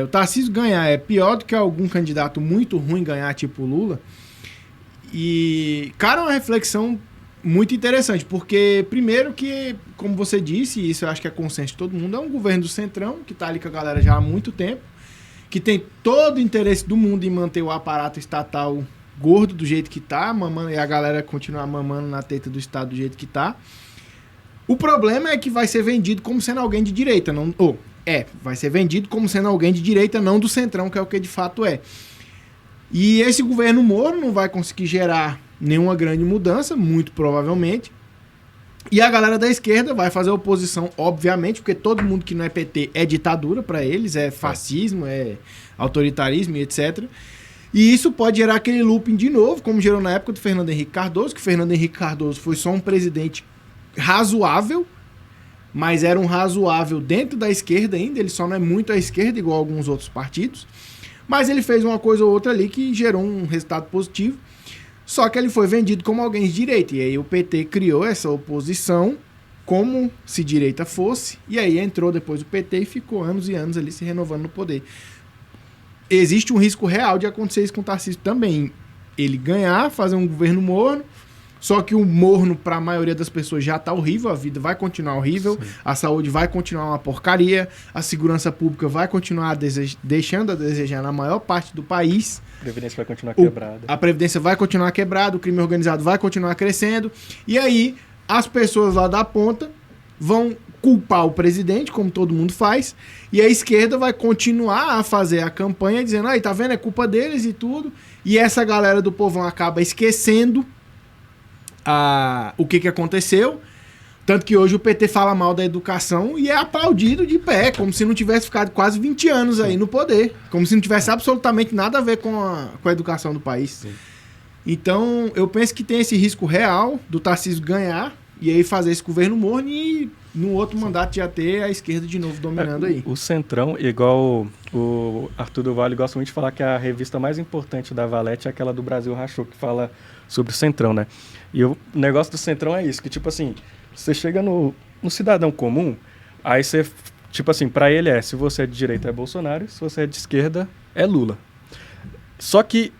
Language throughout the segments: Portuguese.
O Tarcísio ganhar é pior do que algum candidato muito ruim ganhar, tipo o Lula. E, cara, é uma reflexão muito interessante, porque, primeiro que, como você disse, e isso eu acho que é consenso de todo mundo, é um governo do Centrão, que tá ali com a galera já há muito tempo, que tem todo o interesse do mundo em manter o aparato estatal gordo do jeito que tá, mamando, e a galera continuar mamando na teta do Estado do jeito que tá. O problema é que vai ser vendido como sendo alguém de direita, não... vai ser vendido como sendo alguém de direita, não do Centrão, que é o que de fato é. E esse governo Moro não vai conseguir gerar nenhuma grande mudança, muito provavelmente. E a galera da esquerda vai fazer oposição, obviamente, porque todo mundo que não é PT é ditadura para eles, é fascismo, é autoritarismo e etc. E isso pode gerar aquele looping de novo, como gerou na época do Fernando Henrique Cardoso, que o Fernando Henrique Cardoso foi só um presidente razoável, mas era um razoável dentro da esquerda ainda, ele só não é muito à esquerda, igual alguns outros partidos, mas ele fez uma coisa ou outra ali que gerou um resultado positivo, só que ele foi vendido como alguém de direita, e aí o PT criou essa oposição como se direita fosse, e aí entrou depois o PT e ficou anos e anos ali se renovando no poder. Existe um risco real de acontecer isso com o Tarcísio também, ele ganhar, fazer um governo morno. Só que o morno, para a maioria das pessoas, já está horrível, a vida vai continuar horrível, sim, a saúde vai continuar uma porcaria, a segurança pública vai continuar deixando a desejar na maior parte do país. A Previdência vai continuar quebrada. A Previdência vai continuar quebrada, o crime organizado vai continuar crescendo. E aí, as pessoas lá da ponta vão culpar o presidente, como todo mundo faz, e a esquerda vai continuar a fazer a campanha dizendo, aí, tá vendo, é culpa deles e tudo. E essa galera do povão acaba esquecendo o que aconteceu, tanto que hoje o PT fala mal da educação e é aplaudido de pé, como se não tivesse ficado quase 20 anos aí no poder, como se não tivesse absolutamente nada a ver com a educação do país. Sim. Então, eu penso que tem esse risco real do Tarcísio ganhar e aí fazer esse governo morno e no outro mandato já ter a esquerda de novo dominando aí. O Centrão, igual o Arthur do Vale gosta muito de falar que a revista mais importante da Valete é aquela do Brasil Rachou, que fala sobre o Centrão, né? E o negócio do Centrão é isso, que tipo assim, você chega no cidadão comum, aí você, tipo assim, pra ele se você é de direita é Bolsonaro, se você é de esquerda é Lula. Só que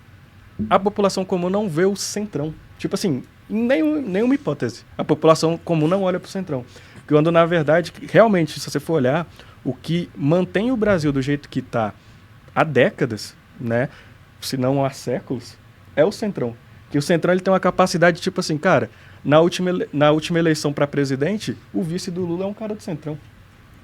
a população comum não vê o Centrão. Tipo assim, em nenhuma hipótese. A população comum não olha pro Centrão. Quando, na verdade, realmente, se você for olhar, o que mantém o Brasil do jeito que tá há décadas, né, se não há séculos, é o Centrão. Que o Centrão ele tem uma capacidade, tipo assim, cara, na última eleição para presidente, o vice do Lula é um cara do Centrão.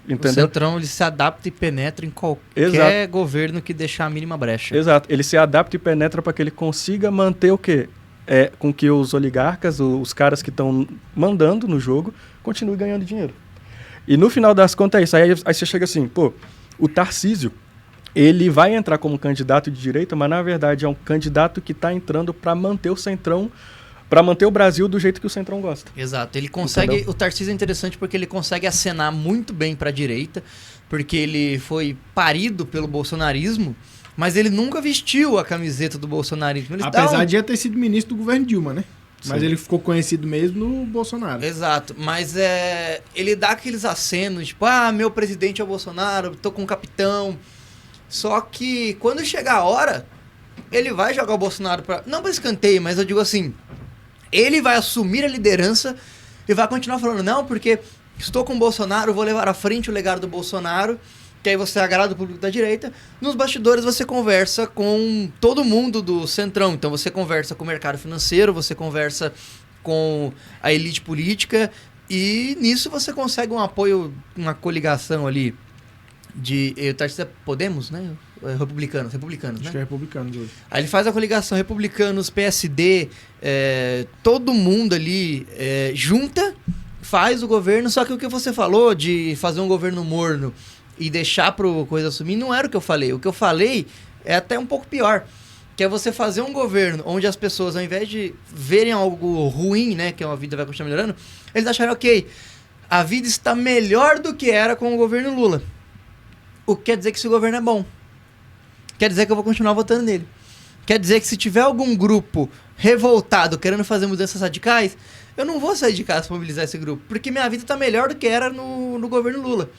Entendeu? O Centrão ele se adapta e penetra em qualquer governo que deixar a mínima brecha. Exato, ele se adapta e penetra para que ele consiga manter o quê? Com que os oligarcas, os caras que estão mandando no jogo, continuem ganhando dinheiro. E no final das contas é isso. Aí você chega assim, o Tarcísio, ele vai entrar como candidato de direita, mas na verdade é um candidato que está entrando para manter o Centrão, para manter o Brasil do jeito que o Centrão gosta. Exato, ele consegue. Entendeu? O Tarcísio é interessante porque ele consegue acenar muito bem para a direita, porque ele foi parido pelo bolsonarismo, mas ele nunca vestiu a camiseta do bolsonarismo. Apesar de já ter sido ministro do governo Dilma, né? Mas sim, ele ficou conhecido mesmo no Bolsonaro. Exato, mas ele dá aqueles acenos, tipo, meu presidente é o Bolsonaro, tô com o capitão. Só que quando chegar a hora, ele vai jogar o Bolsonaro não para escanteio, mas eu digo assim, ele vai assumir a liderança e vai continuar falando, não, porque estou com o Bolsonaro, vou levar à frente o legado do Bolsonaro, que aí você agrada o público da direita. Nos bastidores você conversa com todo mundo do Centrão, então você conversa com o mercado financeiro, você conversa com a elite política e nisso você consegue um apoio, uma coligação ali. O Tarcísio é Podemos, né? Republicanos, né? Acho que é Republicanos hoje. Aí ele faz a coligação Republicanos, PSD, todo mundo ali junta, faz o governo, só que o que você falou de fazer um governo morno e deixar pro coisa assumir, não era o que eu falei. O que eu falei é até um pouco pior, que é você fazer um governo onde as pessoas, ao invés de verem algo ruim, né, que a vida vai continuar melhorando, eles acharem, ok, a vida está melhor do que era com o governo Lula. O que quer dizer que esse governo é bom. Quer dizer que eu vou continuar votando nele. Quer dizer que se tiver algum grupo revoltado, querendo fazer mudanças radicais, eu não vou sair de casa para mobilizar esse grupo, porque minha vida está melhor do que era no governo Lula.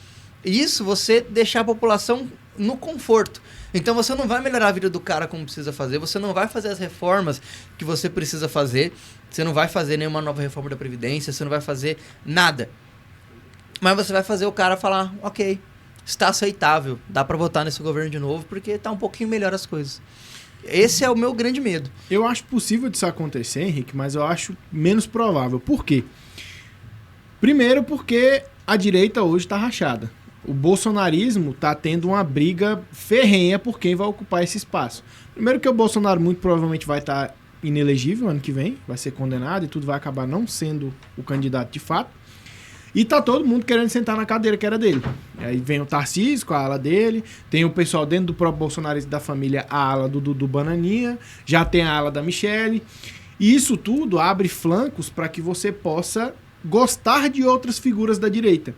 E isso, você deixar a população no conforto. Então você não vai melhorar a vida do cara como precisa fazer, você não vai fazer as reformas que você precisa fazer, você não vai fazer nenhuma nova reforma da Previdência, você não vai fazer nada. Mas você vai fazer o cara falar, ok, está aceitável, dá pra votar nesse governo de novo, porque tá um pouquinho melhor as coisas. Esse é o meu grande medo. Eu acho possível disso acontecer, Henrique, mas eu acho menos provável. Por quê? Primeiro porque a direita hoje está rachada. O bolsonarismo está tendo uma briga ferrenha por quem vai ocupar esse espaço. Primeiro que o Bolsonaro muito provavelmente vai estar inelegível ano que vem, vai ser condenado e tudo vai acabar não sendo o candidato de fato. E tá todo mundo querendo sentar na cadeira que era dele. Aí vem o Tarcísio com a ala dele, tem o pessoal dentro do próprio bolsonarismo da família, a ala do Bananinha, já tem a ala da Michelle. E isso tudo abre flancos para que você possa gostar de outras figuras da direita.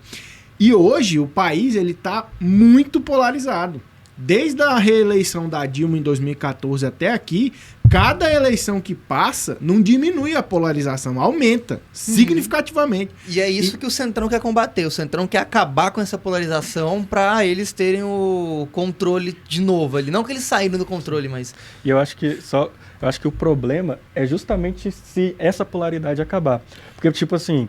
E hoje o país ele tá muito polarizado. Desde a reeleição da Dilma em 2014 até aqui, cada eleição que passa não diminui a polarização, aumenta significativamente. E é isso que o Centrão quer combater. O Centrão quer acabar com essa polarização para eles terem o controle de novo ali. Não que eles saíram do controle, mas... E eu acho que o problema é justamente se essa polaridade acabar. Porque, tipo assim,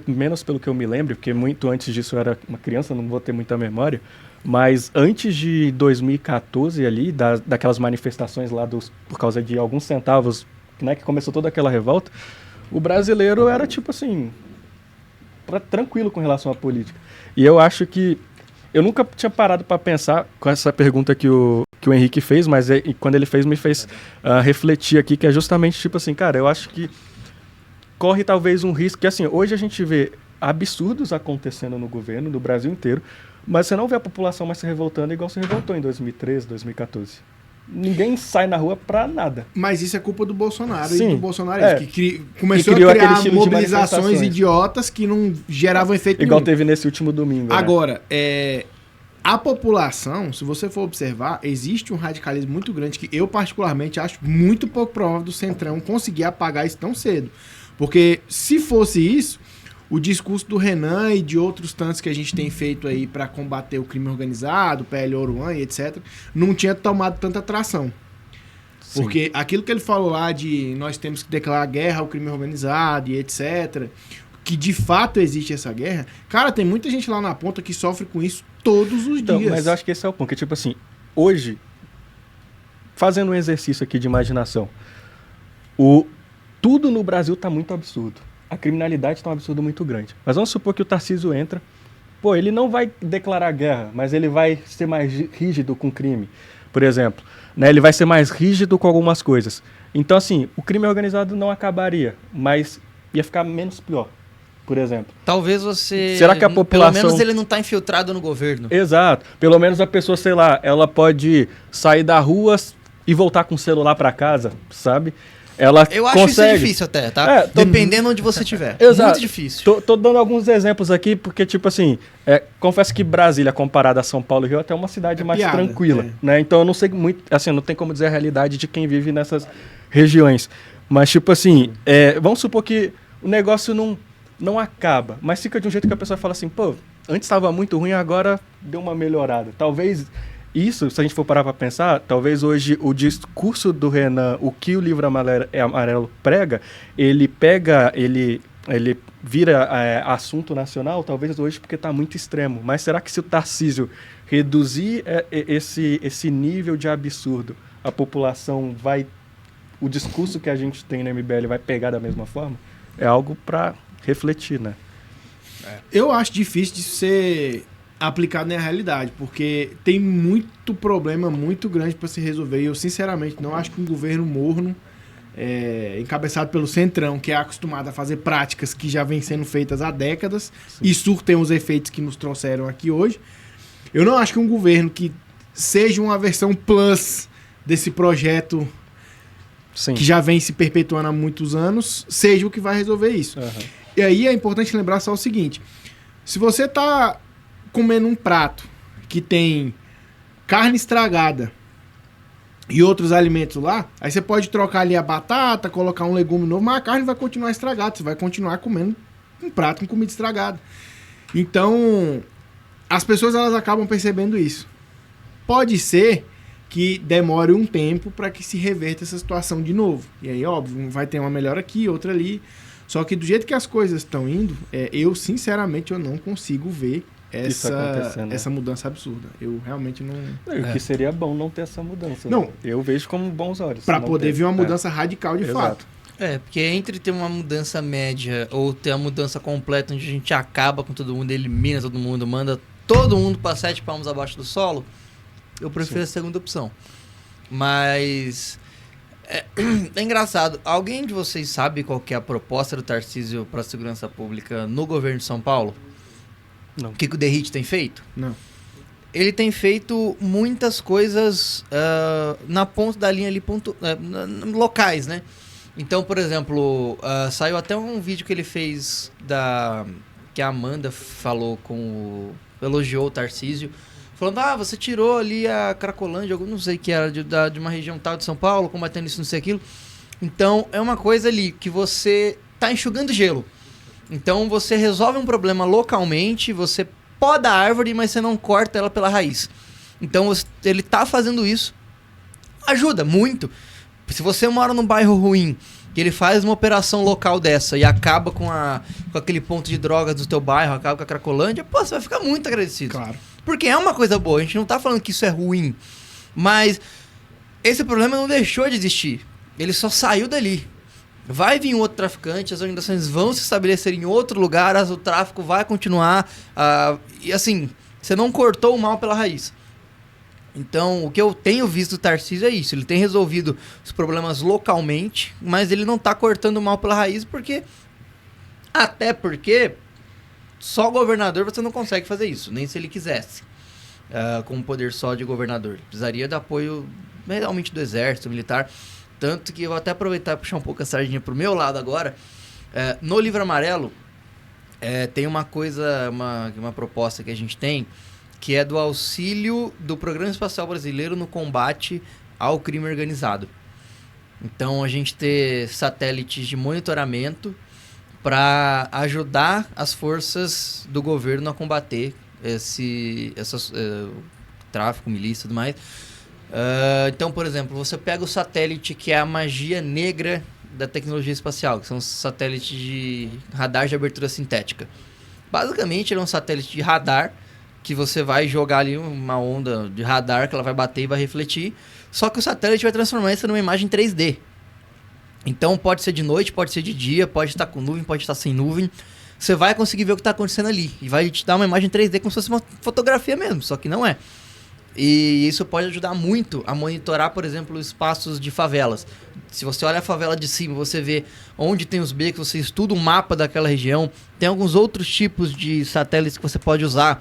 menos pelo que eu me lembro, porque muito antes disso eu era uma criança, não vou ter muita memória, mas antes de 2014 ali, daquelas manifestações lá por causa de alguns centavos, né, que começou toda aquela revolta, o brasileiro era tipo assim, tranquilo com relação à política. E eu acho que, eu nunca tinha parado para pensar com essa pergunta que o Henrique fez, mas quando ele fez, me fez refletir aqui, que é justamente tipo assim, cara, eu acho que corre talvez um risco, que assim, hoje a gente vê absurdos acontecendo no governo, no Brasil inteiro, mas você não vê a população mais se revoltando igual se revoltou em 2013, 2014. Ninguém sai na rua pra nada. Mas isso é culpa do Bolsonaro. Sim, e do bolsonarismo, que começou a criou criar aquele estilo de mobilizações idiotas que não geravam efeito igual nenhum. teve nesse último domingo. Agora, a população, se você for observar, existe um radicalismo muito grande que eu particularmente acho muito pouco provável do Centrão conseguir apagar isso tão cedo. Porque se fosse isso, o discurso do Renan e de outros tantos que a gente tem feito aí para combater o crime organizado, PL Oruan e etc., não tinha tomado tanta atração. Sim. Porque aquilo que ele falou lá de nós temos que declarar guerra ao crime organizado e etc., que de fato existe essa guerra, cara, tem muita gente lá na ponta que sofre com isso todos os dias. Mas eu acho que esse é o ponto, que tipo assim, hoje, fazendo um exercício aqui de imaginação, tudo no Brasil tá muito absurdo. A criminalidade está um absurdo muito grande. Mas vamos supor que o Tarcísio entra, ele não vai declarar guerra, mas ele vai ser mais rígido com o crime, por exemplo. Né? Ele vai ser mais rígido com algumas coisas. Então, assim, o crime organizado não acabaria, mas ia ficar menos pior, por exemplo. Talvez você... Será que a população... Pelo menos ele não está infiltrado no governo. Exato. Pelo menos a pessoa, sei lá, ela pode sair da rua e voltar com o celular para casa, sabe? Eu acho isso difícil até, tá? Dependendo onde você estiver. Exato. Muito difícil. Tô dando alguns exemplos aqui, porque, tipo assim, confesso que Brasília, comparada a São Paulo e Rio, é até uma cidade mais tranquila, né? Então eu não sei muito, assim, não tem como dizer a realidade de quem vive nessas regiões. Mas, tipo assim, vamos supor que o negócio não acaba, mas fica de um jeito que a pessoa fala assim, antes estava muito ruim, agora deu uma melhorada. Talvez... Isso, se a gente for parar para pensar, talvez hoje o discurso do Renan, o que o livro amarelo prega, ele vira assunto nacional, talvez hoje porque está muito extremo. Mas será que se o Tarcísio reduzir esse nível de absurdo, a população o discurso que a gente tem no MBL vai pegar da mesma forma? É algo para refletir, né? Eu acho difícil de ser... aplicado na realidade, porque tem muito problema muito grande para se resolver e eu sinceramente não acho que um governo morno encabeçado pelo Centrão, que é acostumado a fazer práticas que já vêm sendo feitas há décadas, sim, e surtem os efeitos que nos trouxeram aqui hoje, eu não acho que um governo que seja uma versão plus desse projeto, sim, que já vem se perpetuando há muitos anos, seja o que vai resolver isso. Uhum. E aí é importante lembrar só o seguinte, se você está comendo um prato que tem carne estragada e outros alimentos lá, aí você pode trocar ali a batata, colocar um legume novo, mas a carne vai continuar estragada, você vai continuar comendo um prato com comida estragada. Então, as pessoas elas acabam percebendo isso. Pode ser que demore um tempo para que se reverta essa situação de novo. E aí, óbvio, vai ter uma melhora aqui, outra ali. Só que do jeito que as coisas estão indo, eu, sinceramente, eu não consigo ver essa mudança absurda. Eu realmente não... O que seria bom não ter essa mudança. Não. Né? Eu vejo como bons olhos. Para poder vir uma mudança radical de fato. Porque entre ter uma mudança média ou ter a mudança completa onde a gente acaba com todo mundo, elimina todo mundo, manda todo mundo para 7 palmos abaixo do solo, eu prefiro a segunda opção. Mas é engraçado. Alguém de vocês sabe qual que é a proposta do Tarcísio para a segurança pública no governo de São Paulo? Não. O que o Derrite tem feito? Não. Ele tem feito muitas coisas na ponta da linha ali, locais, né? Então, por exemplo, saiu até um vídeo que ele fez que a Amanda falou elogiou o Tarcísio, falando, você tirou ali a Cracolândia, eu não sei que era de uma região tal de São Paulo, combatendo isso, não sei aquilo. Então, é uma coisa ali que você tá enxugando gelo. Então, você resolve um problema localmente, você poda a árvore, mas você não corta ela pela raiz. Então, ele tá fazendo isso. Ajuda muito. Se você mora num bairro ruim, que ele faz uma operação local dessa e acaba com aquele ponto de drogas do teu bairro, acaba com a Cracolândia, você vai ficar muito agradecido. Claro. Porque é uma coisa boa, a gente não tá falando que isso é ruim. Mas esse problema não deixou de existir. Ele só saiu dali. Vai vir um outro traficante, as organizações vão se estabelecer em outro lugar, o tráfico vai continuar. E assim, você não cortou o mal pela raiz. Então, o que eu tenho visto do Tarcísio é isso. Ele tem resolvido os problemas localmente, mas ele não tá cortando o mal pela raiz, até porque só governador você não consegue fazer isso, nem se ele quisesse. Com um poder só de governador. Ele precisaria de apoio realmente do exército, militar. Tanto que eu vou até aproveitar e puxar um pouco a sardinha pro meu lado agora. No Livro Amarelo, tem uma coisa, uma proposta que a gente tem, que é do auxílio do Programa Espacial Brasileiro no combate ao crime organizado. Então, a gente ter satélites de monitoramento para ajudar as forças do governo a combater tráfico, milícia e tudo mais. Então, por exemplo, você pega o satélite que é a magia negra da tecnologia espacial, que são os satélites de radar de abertura sintética. Basicamente, ele é um satélite de radar que você vai jogar ali uma onda de radar que ela vai bater e vai refletir, só que o satélite vai transformar isso numa imagem 3D. Então pode ser de noite, pode ser de dia, pode estar com nuvem, pode estar sem nuvem. Você vai conseguir ver o que está acontecendo ali e vai te dar uma imagem 3D como se fosse uma fotografia mesmo, só que não é. E isso pode ajudar muito a monitorar, por exemplo, os espaços de favelas. Se você olha a favela de cima, você vê onde tem os becos, você estuda o mapa daquela região. Tem alguns outros tipos de satélites que você pode usar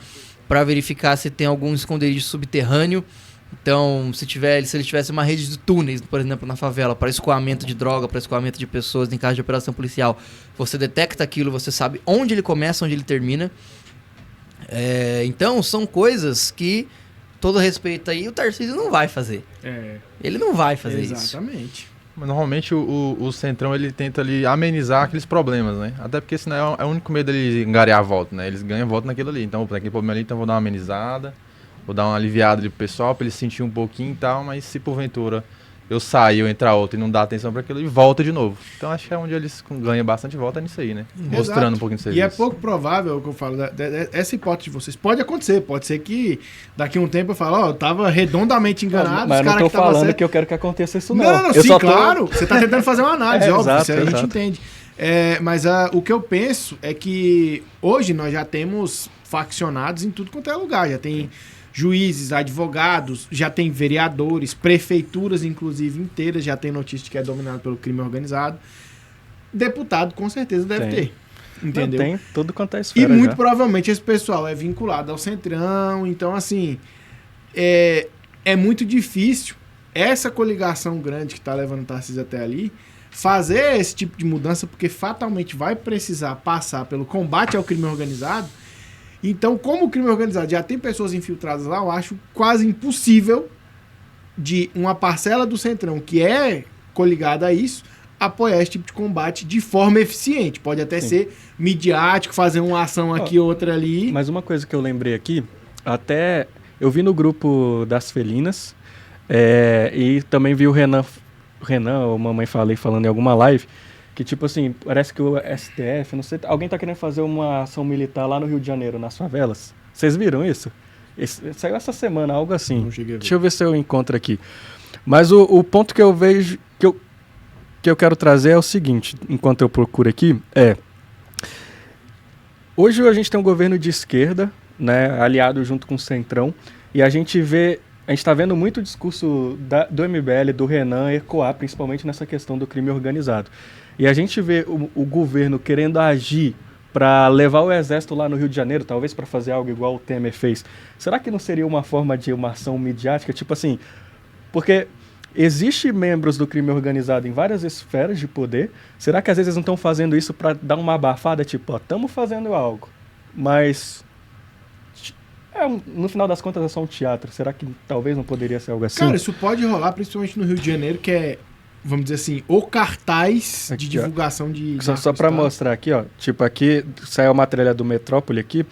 para verificar se tem algum esconderijo subterrâneo. Então, se ele tivesse uma rede de túneis, por exemplo, na favela, para escoamento de droga, para escoamento de pessoas em caso de operação policial, você detecta aquilo, você sabe onde ele começa, onde ele termina. Então, são coisas que, todo respeito aí, o Tarcísio não vai fazer. Ele não vai fazer isso. Exatamente. Mas normalmente o Centrão ele tenta ali amenizar aqueles problemas, né? Até porque senão é o único medo dele angariar voto, né? Eles ganham voto naquilo ali. Então, naquele problema ali, então vou dar uma amenizada, vou dar uma aliviada ali pro pessoal pra ele sentir um pouquinho e tal, mas se porventura eu sair, eu entrar outro e não dar atenção para aquilo, ele volta de novo. Então acho que é onde eles ganham bastante volta é nisso aí, né? Exato. Mostrando um pouquinho de serviço. E é pouco provável o que eu falo, essa hipótese de vocês. Pode acontecer, pode ser que daqui a um tempo eu falo, eu tava redondamente enganado. Mas os não cara tô que tava falando certo. que eu quero que aconteça isso não. Não, eu sim, só claro. Você tá tentando fazer uma análise, óbvio, exato, isso aí a gente exato. entende. Mas o que eu penso é que hoje nós já temos faccionados em tudo quanto é lugar. Já tem juízes, advogados, já tem vereadores, prefeituras, inclusive, inteiras, já tem notícia de que é dominado pelo crime organizado. Deputado, com certeza, deve ter. Entendeu? Não, tem tudo quanto é esfera. E muito já. provavelmente esse pessoal é vinculado ao Centrão. Então, assim, é muito difícil essa coligação grande que está levando o Tarcísio até ali fazer esse tipo de mudança, porque fatalmente vai precisar passar pelo combate ao crime organizado. Então, como o crime organizado já tem pessoas infiltradas lá, eu acho quase impossível de uma parcela do Centrão que é coligada a isso apoiar esse tipo de combate de forma eficiente. Pode até ser midiático, fazer uma ação aqui, outra ali. Mas uma coisa que eu lembrei aqui, até eu vi no grupo das felinas e também vi o Renan ou Mamãe Falei falando em alguma live que, tipo assim, parece que o STF, não sei, alguém tá querendo fazer uma ação militar lá no Rio de Janeiro, nas favelas. Vocês viram isso? Saiu essa semana, algo assim. Não cheguei a ver. Deixa eu ver se eu encontro aqui. Mas o ponto que eu vejo, que eu quero trazer é o seguinte, enquanto eu procuro aqui, hoje a gente tem um governo de esquerda, né, aliado junto com o Centrão, e a gente está vendo muito discurso do MBL, do Renan, ecoar, principalmente nessa questão do crime organizado. E a gente vê o governo querendo agir para levar o exército lá no Rio de Janeiro, talvez para fazer algo igual o Temer fez. Será que não seria uma forma de uma ação midiática? Tipo assim, porque existe membros do crime organizado em várias esferas de poder. Será que às vezes eles não estão fazendo isso para dar uma abafada? Tipo, ó, estamos fazendo algo, mas no final das contas é só um teatro. Será que talvez não poderia ser algo assim? Cara, isso pode rolar, principalmente no Rio de Janeiro, que é, vamos dizer assim, o cartaz aqui, de divulgação de... Só para mostrar aqui, ó. Tipo, aqui saiu uma trilha do Metrópole aqui,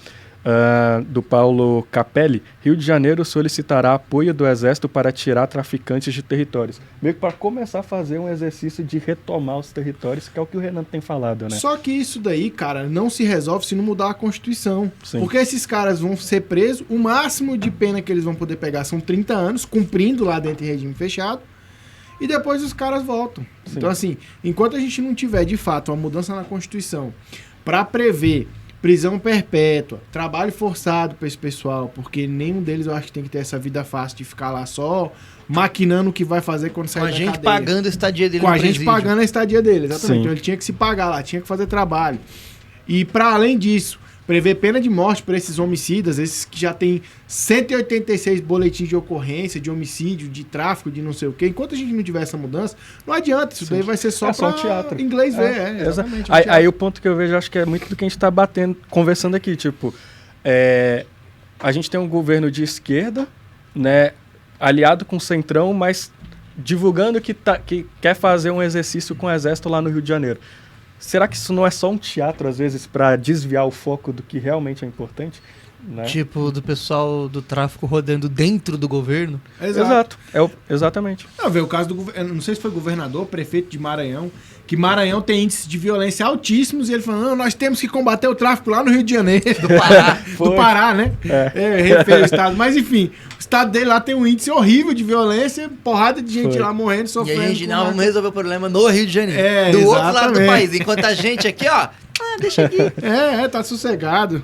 do Paulo Capelli. Rio de Janeiro solicitará apoio do Exército para tirar traficantes de territórios. Meio que para começar a fazer um exercício de retomar os territórios, que é o que o Renan tem falado, né? Só que isso daí, cara, não se resolve se não mudar a Constituição. Sim. Porque esses caras vão ser presos, o máximo de pena que eles vão poder pegar são 30 anos, cumprindo lá dentro em regime fechado, e depois os caras voltam. Sim. Então, assim, enquanto a gente não tiver, de fato, uma mudança na Constituição para prever prisão perpétua, trabalho forçado para esse pessoal, porque nenhum deles eu acho que tem que ter essa vida fácil de ficar lá só maquinando o que vai fazer quando sair Com da a gente cadeia. pagando a estadia dele Com no a gente presídio. pagando a estadia dele, exatamente. Sim. Então ele tinha que se pagar lá, tinha que fazer trabalho. E para além disso, prever pena de morte para esses homicidas, esses que já tem 186 boletins de ocorrência, de homicídio, de tráfico, de não sei o quê. Enquanto a gente não tiver essa mudança, não adianta. Isso daí vai ser só um para teatro. inglês ver. Exatamente. um teatro. Aí o ponto que eu vejo, acho que é muito do que a gente está conversando aqui. Tipo, a gente tem um governo de esquerda, né, aliado com o Centrão, mas divulgando que quer fazer um exercício com o Exército lá no Rio de Janeiro. Será que isso não é só um teatro, às vezes, para desviar o foco do que realmente é importante? Né? Tipo, do pessoal do tráfico rodando dentro do governo. Exato. Exatamente. Não, veio o caso do não sei se foi governador, prefeito de Maranhão, que Maranhão tem índices de violência altíssimos, e ele falou, não, nós temos que combater o tráfico lá no Rio de Janeiro. Do Pará. Do Pará, né? Refere o estado. Mas enfim, o estado dele lá tem um índice horrível de violência, porrada de gente lá morrendo, E sofrendo. a gente, não, vamos resolver o problema no Rio de Janeiro. Do outro lado do exatamente. país. Enquanto a gente aqui, ó, deixa aqui. Tá sossegado.